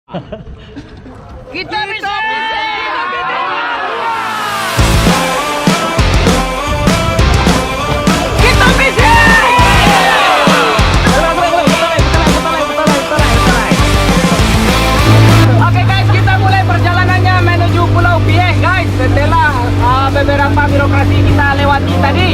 Kita bisa. Kita bisa. Oke guys, kita mulai perjalanannya menuju Pulau Pieh guys. Setelah beberapa birokrasi kita lewati tadi.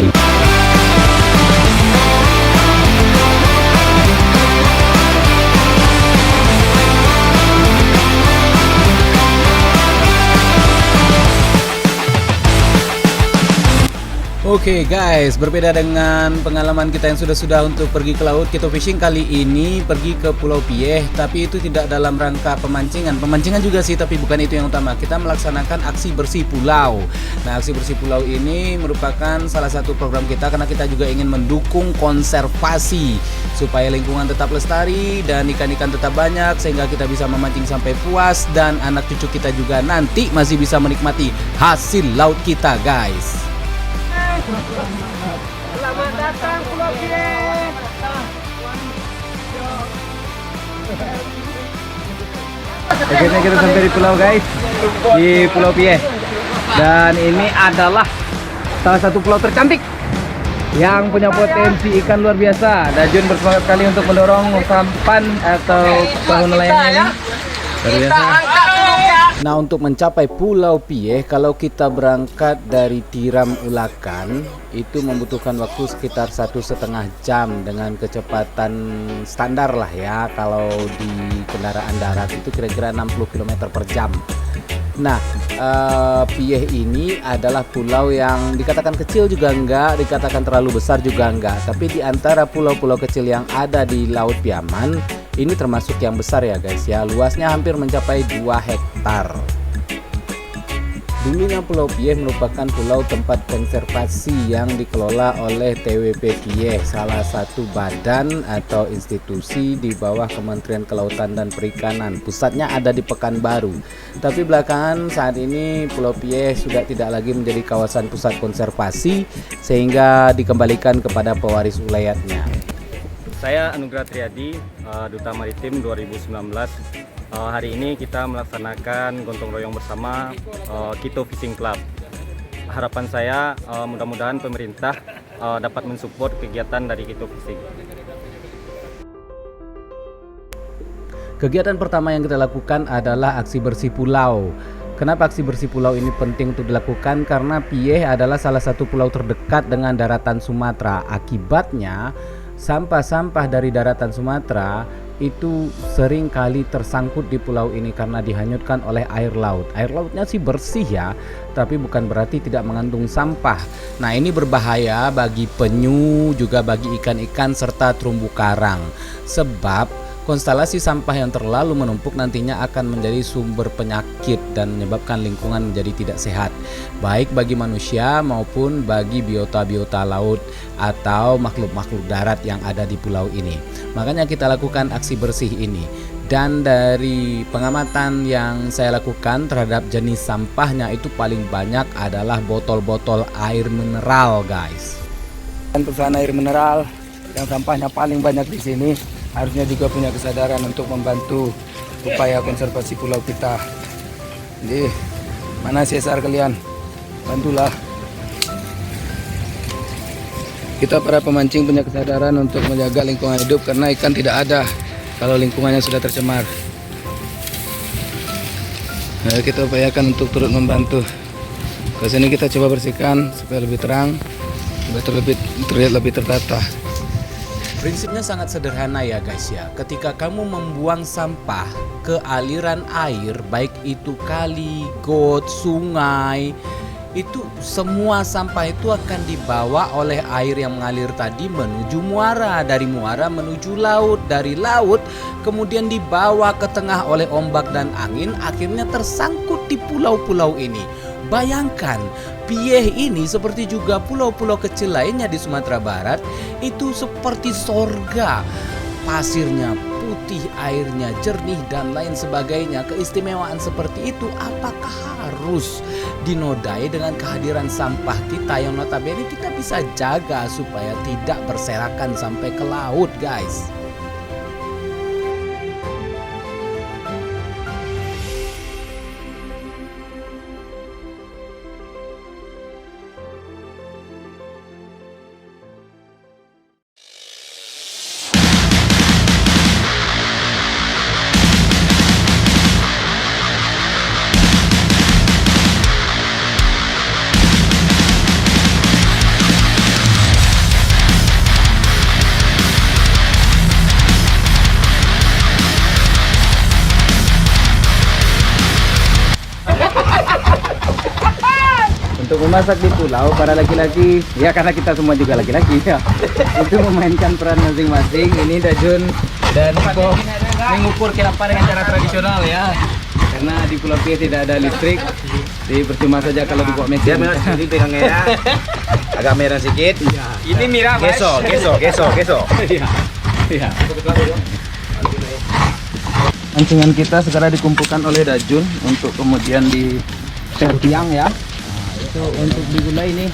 Oke guys, berbeda dengan pengalaman kita yang sudah untuk pergi ke laut, Keto Fishing kali ini pergi ke Pulau Pieh, tapi itu tidak dalam rangka pemancingan. Pemancingan juga sih, tapi bukan itu yang utama. Kita melaksanakan aksi bersih pulau. Nah, aksi bersih pulau ini merupakan salah satu program kita karena kita juga ingin mendukung konservasi supaya lingkungan tetap lestari dan ikan-ikan tetap banyak sehingga kita bisa memancing sampai puas dan anak cucu kita juga nanti masih bisa menikmati hasil laut kita, guys. Selamat datang Pulau Pieh. Akhirnya kita sampai di pulau guys, di Pulau Pieh. Dan ini adalah salah satu pulau tercantik yang punya potensi ikan luar biasa. Dajun bersemangat sekali untuk mendorong sampan atau perahu nelayan ini. Luar biasa. Nah, untuk mencapai Pulau Pieh, kalau kita berangkat dari Tiram Ulakan, itu membutuhkan waktu sekitar 1,5 jam dengan kecepatan standar lah ya. Kalau di kendaraan darat itu kira-kira 60 km per jam. Nah, Pieh ini adalah pulau yang dikatakan kecil juga enggak, dikatakan terlalu besar juga enggak. Tapi di antara pulau-pulau kecil yang ada di Laut Piaman, ini termasuk yang besar ya guys ya. Luasnya hampir mencapai 2 hektar. Dulunya Pulau Pieh merupakan pulau tempat konservasi yang dikelola oleh TWP Pieh, salah satu badan atau institusi di bawah Kementerian Kelautan dan Perikanan. Pusatnya ada di Pekanbaru. Tapi belakangan saat ini Pulau Pieh sudah tidak lagi menjadi kawasan pusat konservasi sehingga dikembalikan kepada pewaris ulayatnya. Saya Anugrah Triadi, Duta Maritim 2019. Hari ini kita melaksanakan gotong royong bersama Keto Fishing Club. Harapan saya mudah-mudahan pemerintah dapat mensupport kegiatan dari Keto Fishing. Kegiatan pertama yang kita lakukan adalah aksi bersih pulau. Kenapa aksi bersih pulau ini penting untuk dilakukan? Karena Pieh adalah salah satu pulau terdekat dengan daratan Sumatera. Akibatnya sampah-sampah dari daratan Sumatera itu sering kali tersangkut di pulau ini karena dihanyutkan oleh air laut. Air lautnya sih bersih ya, tapi bukan berarti tidak mengandung sampah. Nah, ini berbahaya bagi penyu, juga bagi ikan-ikan serta terumbu karang. Sebab konstelasi sampah yang terlalu menumpuk nantinya akan menjadi sumber penyakit dan menyebabkan lingkungan menjadi tidak sehat, baik bagi manusia maupun bagi biota-biota laut atau makhluk-makhluk darat yang ada di pulau ini. Makanya kita lakukan aksi bersih ini. Dan dari pengamatan yang saya lakukan terhadap jenis sampahnya itu paling banyak adalah botol-botol air mineral, guys. Dan perusahaan air mineral yang sampahnya paling banyak di sini harusnya juga punya kesadaran untuk membantu upaya konservasi pulau kita. Jadi, mana CSR kalian? Bantulah. Kita para pemancing punya kesadaran untuk menjaga lingkungan hidup karena ikan tidak ada kalau lingkungannya sudah tercemar. Nah, kita upayakan untuk turut membantu. Ke sini kita coba bersihkan supaya lebih terang, terlihat lebih tertata. Prinsipnya sangat sederhana ya guys ya. Ketika kamu membuang sampah ke aliran air, baik itu kali, got, sungai, itu semua sampah itu akan dibawa oleh air yang mengalir tadi menuju muara, dari muara menuju laut, dari laut kemudian dibawa ke tengah oleh ombak dan angin, akhirnya tersangkut di pulau-pulau ini. Bayangkan, Pieh ini seperti juga pulau-pulau kecil lainnya di Sumatera Barat itu seperti sorga. Pasirnya putih, airnya jernih dan lain sebagainya. Keistimewaan seperti itu apakah harus dinodai dengan kehadiran sampah kita yang notabene kita bisa jaga supaya tidak berserakan sampai ke laut, guys. untuk memasak di pulau para laki-laki, ya karena kita semua juga laki-laki ya, itu memainkan peran masing-masing. Ini Dajun dan Iko mengukur kelapa dengan cara tradisional ya, karena di Pulau Pieh tidak ada listrik, jadi percuma saja kalau dibuat mesin. Ini pegangnya ya. Agak merah sedikit. Ini Mira, guys. Keso. Iya. Iya. Ancingan kita sekarang dikumpulkan oleh Dajun untuk kemudian di tiang ya. Nah, itu untuk digulai nih.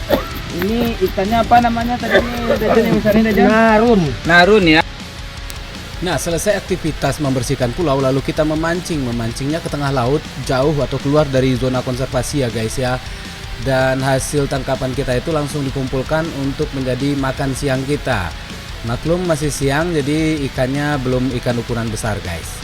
Ini ikannya apa namanya tadi nih Dajun yang besar ini Dajun? Narun ya. Nah, selesai aktivitas membersihkan pulau, lalu kita memancingnya ke tengah laut, jauh atau keluar dari zona konservasi ya guys ya. Dan hasil tangkapan kita itu langsung dikumpulkan untuk menjadi makan siang kita. Maklum masih siang, jadi ikannya belum ikan ukuran besar guys.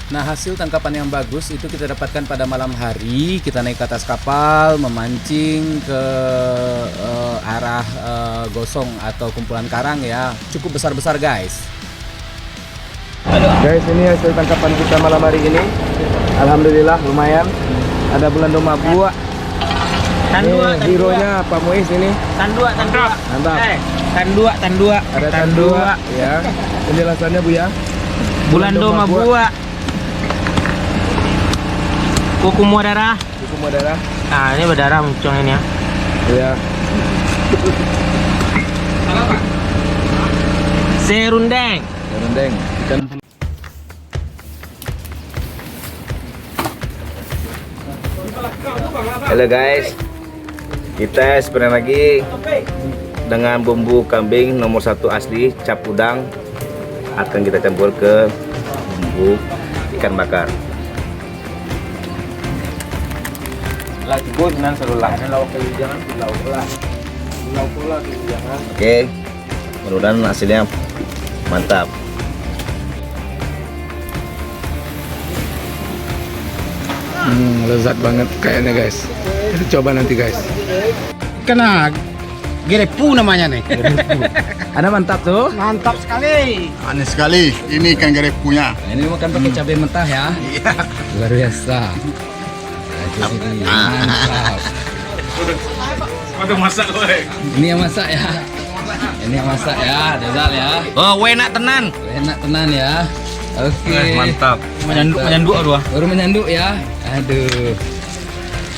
Nah, hasil tangkapan yang bagus itu kita dapatkan pada malam hari. Kita naik ke atas kapal, memancing ke arah gosong atau kumpulan karang ya. Cukup besar-besar guys. Guys, ini hasil tangkapan kita malam hari ini. Alhamdulillah lumayan. Ada bulan domabua. Hero-nya Pak Muiz ini. Tandua. Mantap. Tandua. Ada tandua ya. Penjelasannya Bu ya. Bulan domabua. Kuku muat darah. Nah, ini berdarah muncul ini ya. Iya. Serundeng. Rendeng. Ikan. Halo guys. Kita sebentar lagi dengan bumbu kambing nomor 1 asli cap udang akan kita campur ke bumbu ikan bakar. Lagi bos nan selulah. Ini lauk jangan lauk pola jangan. Oke. Mudah-mudahan hasilnya mantap. Lezat banget kayaknya guys. Kita coba nanti guys. Kena gerepu namanya nih. Ada mantap tuh. Mantap sekali. Aneh sekali, ini ikan gerepunya. Nah, ini makan pakai cabai mentah ya. Iya. Luar biasa. Nah, itu jadi mantap. Ini yang masak ya. Ini yang masak ya, Dezal ya. Oh, enak tenan. Enak tenan ya. Oke. Mantap. Menyanduk dua. Baru menyanduk ya. Aduh.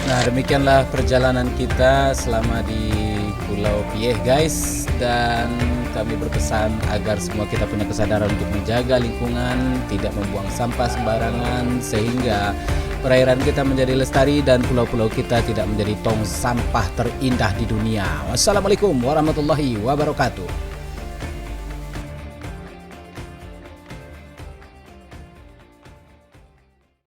Nah, demikianlah perjalanan kita selama di Pulau Pieh guys, dan kami berpesan agar semua kita punya kesadaran untuk menjaga lingkungan, tidak membuang sampah sembarangan, sehingga perairan kita menjadi lestari dan pulau-pulau kita tidak menjadi tong sampah terindah di dunia. Wassalamualaikum warahmatullahi wabarakatuh.